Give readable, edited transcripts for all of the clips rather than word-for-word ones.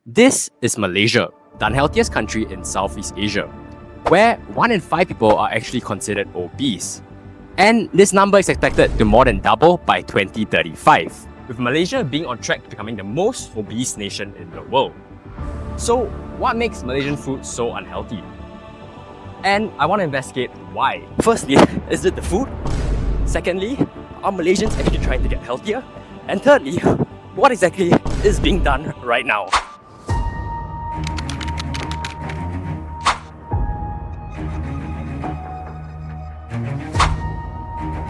This is Malaysia, the unhealthiest country in Southeast Asia, where 1 in 5 people are actually considered obese. And this number is expected to more than double by 2035, with Malaysia being on track to becoming the most obese nation in the world. So, what makes Malaysian food so unhealthy? And I want to investigate why. Firstly, is it the food? Secondly, are Malaysians actually trying to get healthier? And thirdly, what exactly is being done right now?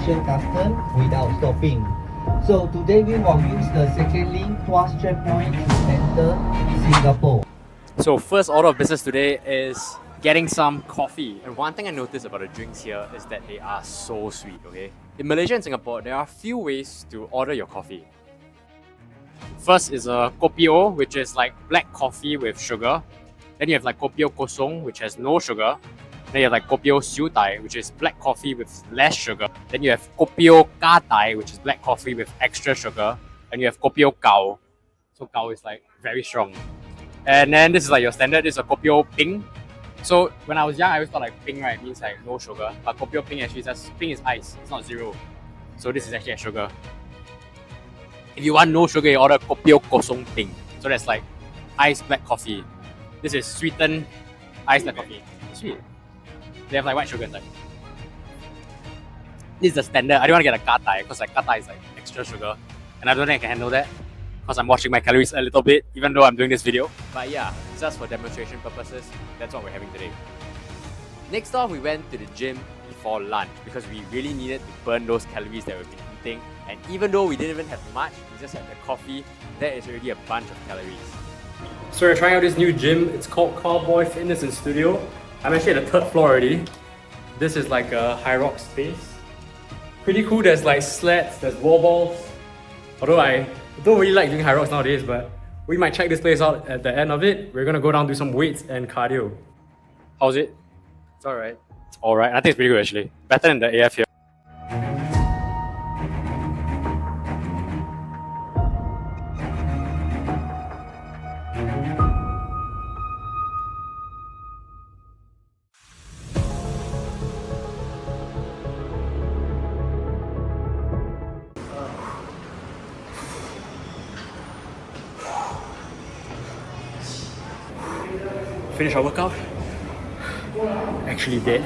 Custom without stopping. So today we will use the second link Tuas checkpoint to enter Singapore. So first order of business today is getting some coffee. And one thing I noticed about the drinks here is that they are so sweet, okay? In Malaysia and Singapore, there are a few ways to order your coffee. First is a kopi O, which is like black coffee with sugar. Then you have like kopi O kosong, which has no sugar. Then you have like kopi O siu dai, which is black coffee with less sugar. Then you have kopi O ka dai, which is black coffee with extra sugar. And you have kopi O gao. So gao is like very strong. And then this is like your standard. This is a kopi O ping. So when I was young, I always thought like ping, right, means like no sugar. But kopi O ping actually says ping is ice. It's not zero. So this is actually a sugar. If you want no sugar, you order kopi O kosong ping. So that's like iced black coffee. This is sweetened iced black coffee. Sweet. They have like white sugar inside. This is the standard. I don't want to get a katai because like katai is like extra sugar. And I don't think I can handle that because I'm watching my calories a little bit even though I'm doing this video. But yeah, just for demonstration purposes, that's what we're having today. Next off, we went to the gym before lunch because we really needed to burn those calories that we've been eating. And even though we didn't even have much, we just had the coffee, that is already a bunch of calories. So we're trying out this new gym. It's called Cowboy Fitness and Studio. I'm actually at the 3rd floor already. This is like a high rock space. Pretty cool, there's like sleds, there's wall balls. Although I don't really like doing high rocks nowadays, but we might check this place out at the end of it. We're gonna go down, do some weights and cardio. How's it? It's alright. It's alright. I think it's pretty good actually. Better than the AF here. Finish our workout. Actually did.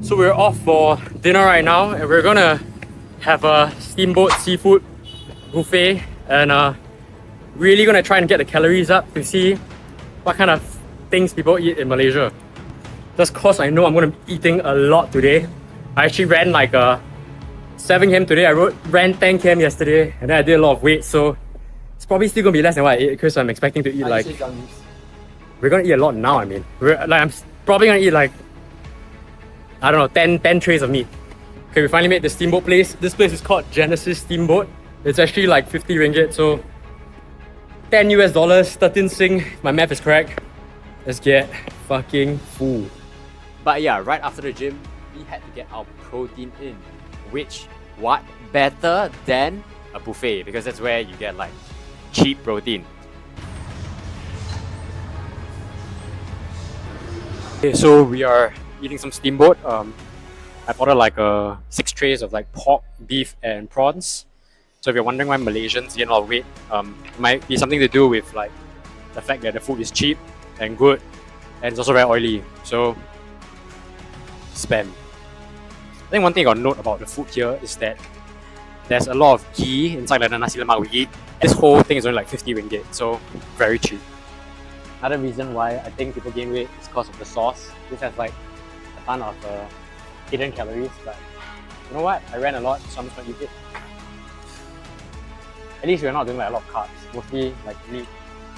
So we're off for dinner right now and we're gonna have a steamboat seafood buffet and really gonna try and get the calories up to see what kind of things people eat in Malaysia. Just cause I know I'm gonna be eating a lot today. I actually ran like 7 km today. I ran 10 km yesterday and then I did a lot of weight, so it's probably still gonna be less than what I ate because I'm expecting to eat like... We're gonna eat a lot now, I mean. I'm probably gonna eat like, I don't know, 10 trays of meat. Okay, we finally made the steamboat place. This place is called Genesis Steamboat. It's actually like 50 ringgit, so $10 US, 13 Sing, if my math is correct. Let's get fucking full. But yeah, right after the gym, we had to get our protein in. Which, what better than a buffet? Because that's where you get like cheap protein. Okay, so we are eating some steamboat. I've ordered like 6 trays of like pork, beef and prawns. So if you're wondering why Malaysians gain a lot of weight, it might be something to do with like the fact that the food is cheap and good and it's also very oily. So spam. I think one thing I got to note about the food here is that there's a lot of ghee inside like the nasi lemak we eat. This whole thing is only like 50 ringgit, so very cheap. Another reason why I think people gain weight is because of the sauce. This has like a ton of hidden calories, but you know what? I ran a lot, so I'm just gonna eat it. At least we're not doing like a lot of carbs, mostly like meat.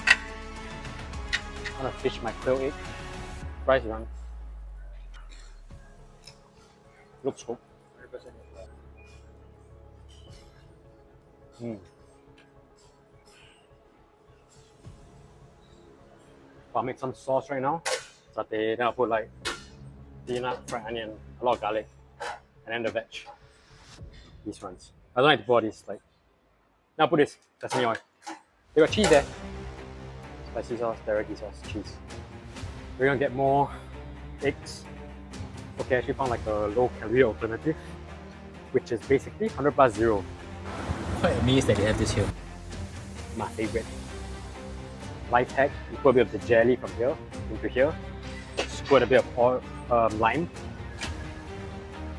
I'm gonna fish my quail egg. Price run. Looks cool. 100%. I'll make some sauce right now. Satay, then I'll put like peanut, fried onion, a lot of garlic, and then the veg. These ones. I don't like to pour this, like. Now I'll put this sesame oil. They got cheese there. spicy sauce, teriyaki sauce, cheese. We're gonna get more eggs. Okay, I actually found like a low calorie alternative, which is basically 100 plus zero. Quite amazed that they have this here. My favorite. Life hack, you put a bit of the jelly from here into here, just put a bit of oil, lime,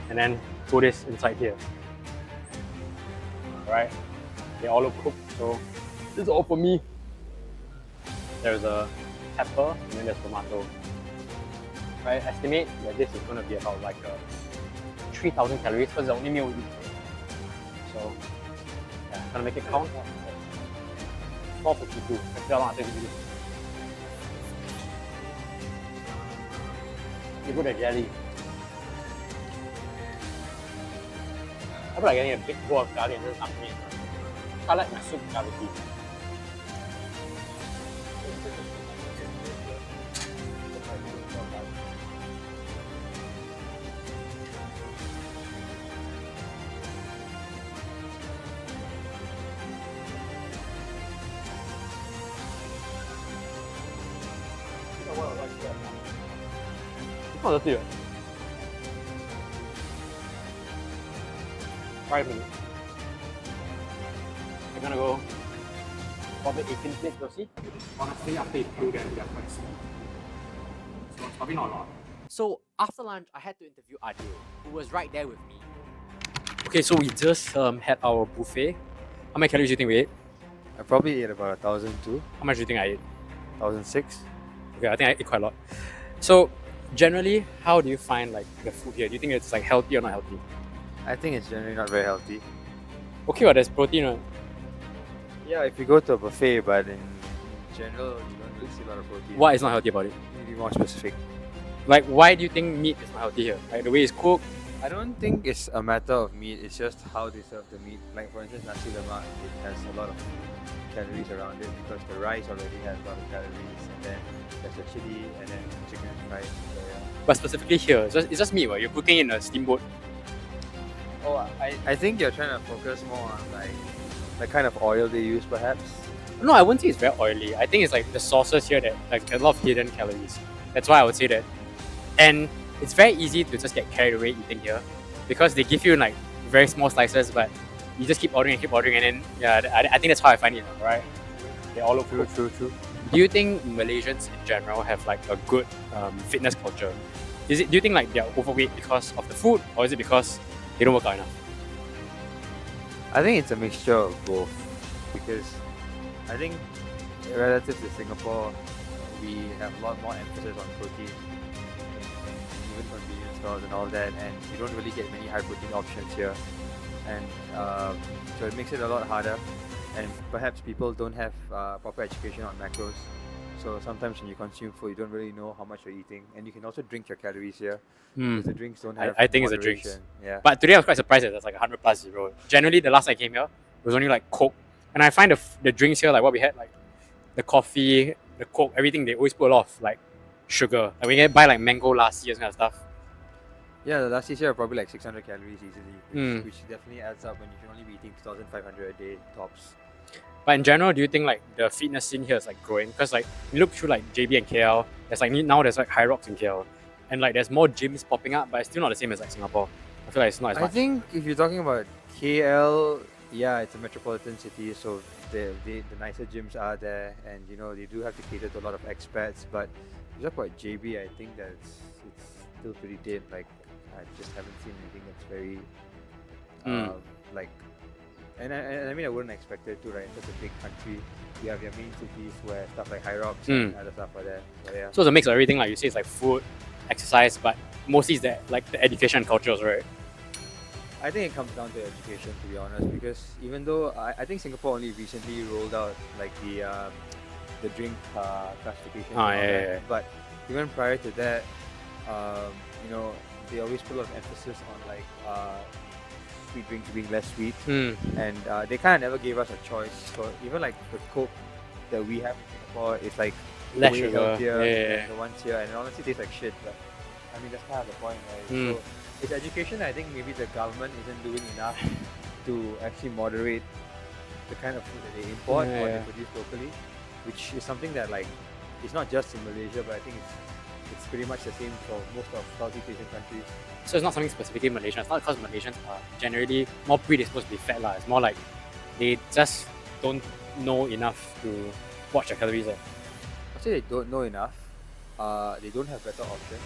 and then put this inside here. Alright, they all look cooked, so this is all for me. There's a pepper and then there's tomato. I estimate that this is going to be about like 3,000 calories because it's the only meal we eat. So, yeah, gonna make it count. 452. Let's see how long I take to do this. You put the jelly. I feel like getting a big bowl of garlic and just dumping it. I like my soup garlicky. It's not dirty. 5 minutes. I'm gonna go probably 18 plates, you'll see. Honestly, after you do that, we are quite small. So it's probably not a lot. So after lunch, I had to interview Adil, who was right there with me. Okay, so we just had our buffet. How many calories do you think we ate? I probably ate about 1,002, How much do you think I ate? 1,006. Okay, I think I ate quite a lot. So generally, how do you find like the food here? Do you think it's like healthy or not healthy? I think it's generally not very healthy. Okay, well, there's protein. Right? Yeah, if you go to a buffet, but in general, you don't really see a lot of protein. What is not healthy about it? You need to be more specific. Like, why do you think meat is not healthy here? Like the way it's cooked? I don't think it's a matter of meat, it's just how they serve the meat. Like for instance, nasi lemak, it has a lot of calories around it because the rice already has a lot of calories, and then there's the chili, and then chicken and rice. So, yeah. But specifically here, it's just meat, right? You're cooking in a steamboat. Oh, I think you're trying to focus more on like the kind of oil they use, perhaps. No, I wouldn't say it's very oily. I think it's like the sauces here that like a lot of hidden calories. That's why I would say that. And it's very easy to just get carried away eating here because they give you like very small slices, but you just keep ordering, and then yeah, I think that's how I find it, right? They all look True, cool. true. Do you think Malaysians in general have like a good fitness culture? Do you think like they're overweight because of the food, or is it because they don't work out enough? I think it's a mixture of both because I think relative to Singapore, we have a lot more emphasis on protein in even convenience stores and all that, and you don't really get many high protein options here, and so it makes it a lot harder. And perhaps people don't have proper education on macros. So sometimes when you consume food, you don't really know how much you're eating, and you can also drink your calories here because the drinks don't have. I think it's the drinks. moderation. Yeah. But today I was quite surprised that there's like 100 plus zero. Generally, the last I came here, it was only like Coke. And I find the drinks here, like what we had, like the coffee, the Coke, everything, they always put a lot of like sugar. Like we can buy like mango lassi and kind of stuff. Yeah, the last year are probably like 600 calories easily, Mm. which definitely adds up when you can only be eating 2,500 a day tops. But in general, do you think like the fitness scene here is like growing? Because like you look through like JB and KL, there's like now there's like High Rocks in KL, and like there's more gyms popping up, but it's still not the same as like Singapore. I feel like it's not as I much. think if you're talking about KL, yeah, it's a metropolitan city, so the nicer gyms are there, and you know they do have to cater to a lot of expats. But if you talk about JB, I think that it's still pretty dead. Like I just haven't seen anything that's very like. And I mean, I wouldn't expect it to, right? It's such a big country. You have your main cities where stuff like High Rocks and other stuff are there. So, yeah. So it's a mix of everything, like you say, it's like food, exercise, but mostly it's like the education and culture, right? I think it comes down to education, to be honest, because even though I think Singapore only recently rolled out like the drink classification, and all that. But even prior to that, you know, they always put a lot of emphasis on like sweet drinks being less sweet, and they kind of never gave us a choice. So even like the Coke that we have in Singapore is like Less way sugar. healthier Yeah. than the ones here, and it honestly tastes like shit. But I mean, that's kind of the point, right? So it's education. I think maybe the government isn't doing enough to actually moderate the kind of food that they import or they produce locally. which is something that like it's not just in Malaysia, but I think it's pretty much the same for most of Southeast Asian countries. So it's not something specifically Malaysian. It's not because Malaysians are generally more predisposed to be fat. It's more like they just don't know enough to watch their calories. I'd say they don't know enough, they don't have better options,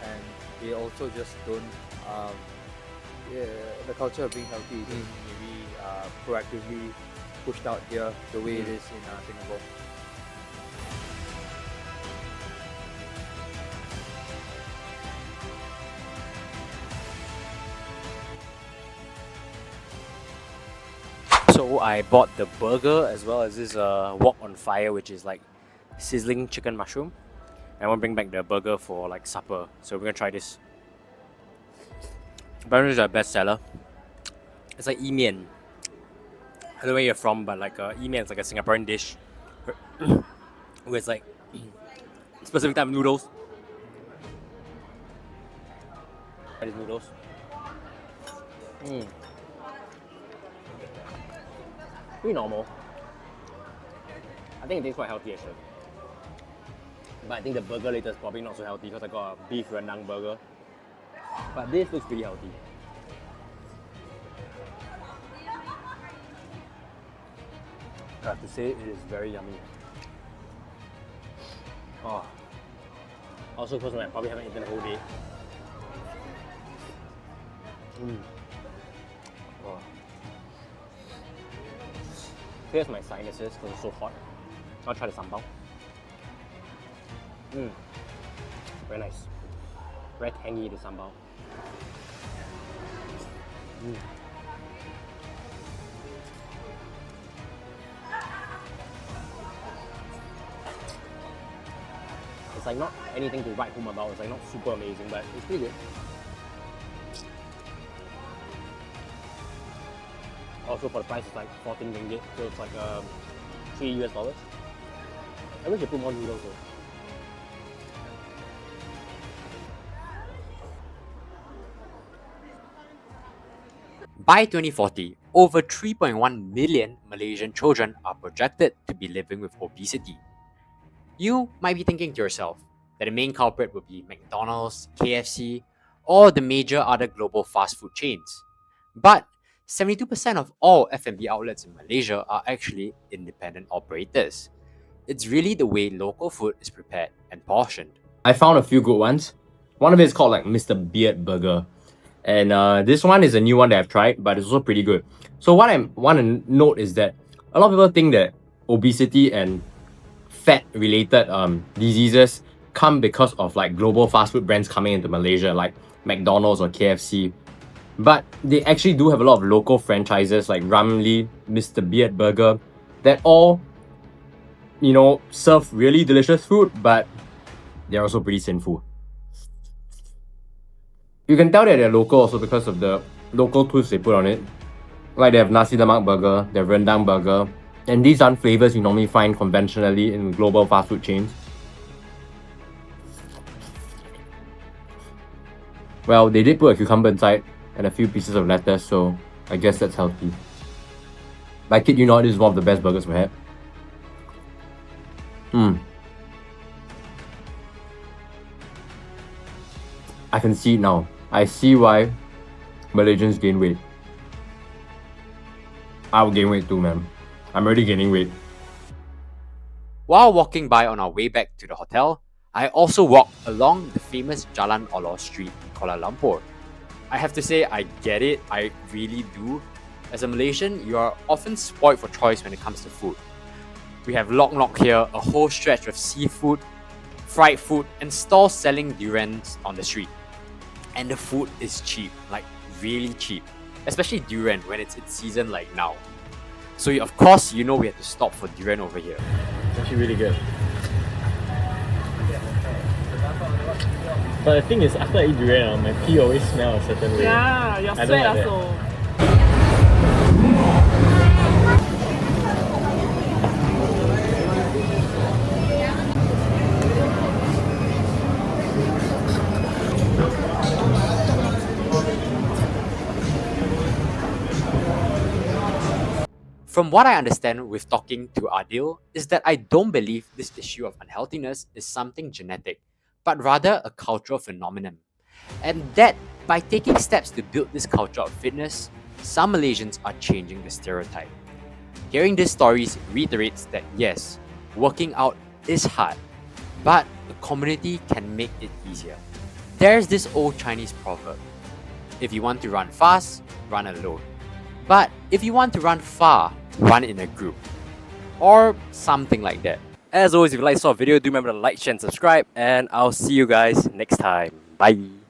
and they also just don't, the culture of being healthy isn't maybe proactively pushed out here the way it is in Singapore. So I bought the burger as well as this wok on fire, which is like sizzling chicken mushroom. And I want to bring back the burger for like supper. So we're gonna try this. Apparently it's a best seller. It's like mian. I don't know where you're from, but like mian is like a Singaporean dish with like specific type of noodles. Try these noodles. Pretty normal. I think it tastes quite healthy actually. But I think the burger later is probably not so healthy because I got a beef rendang burger. But this looks pretty healthy. I have to say it is very yummy. Oh. Also because I probably haven't eaten the whole day. Oh. Here's my sinuses because it's so hot. I'll try the sambal. Very nice. Very tangy, the sambal. It's like not anything to write home about. It's like not super amazing, but it's pretty good. Also for the price, it's like 14 ringgit, so it's like $3 US. I wish they put more noodles though. By 2040, over 3.1 million Malaysian children are projected to be living with obesity. You might be thinking to yourself that the main culprit would be McDonald's, KFC, or the major other global fast food chains. But 72% of all F&B outlets in Malaysia are actually independent operators. It's really the way local food is prepared and portioned. I found a few good ones. One of it is called like Mr. Beard Burger. And this one is a new one that I've tried, but it's also pretty good. So what I want to note is that a lot of people think that obesity and fat-related diseases come because of like global fast food brands coming into Malaysia, like McDonald's or KFC. But they actually do have a lot of local franchises like Ramly, Mr. Beard Burger, that all, you know, serve really delicious food, but they're also pretty sinful. You can tell that they're local also because of the local twists they put on it. Like they have nasi lemak burger, they have rendang burger, and these aren't flavors you normally find conventionally in global fast food chains. Well, they did put a cucumber inside and a few pieces of lettuce, so I guess that's healthy. But I kid you not, this is one of the best burgers we had. I can see it now. I see why Malaysians gain weight. I will gain weight too, man. I'm already gaining weight. While walking by on our way back to the hotel, I also walked along the famous Jalan Olor Street in Kuala Lumpur. I have to say, I get it, I really do. As a Malaysian, you are often spoiled for choice when it comes to food. We have Lok Lok here, a whole stretch of seafood, fried food, and stalls selling durians on the street. And the food is cheap, like really cheap. Especially durian when it's in season like now. So of course, you know we have to stop for durian over here. It's actually really good. But the thing is, after I eat durian, my pee always smells a certain way. Yeah, your I don't sweat like that. also. From what I understand with talking to Adil is that I don't believe this issue of unhealthiness is something genetic, but rather a cultural phenomenon. And that by taking steps to build this culture of fitness, some Malaysians are changing the stereotype. Hearing these stories reiterates that yes, working out is hard, but the community can make it easier. There's this old Chinese proverb: if you want to run fast, run alone. But if you want to run far, run in a group. Or something like that. As always, if you like this sort of video, do remember to like, share, and subscribe, and I'll see you guys next time. Bye.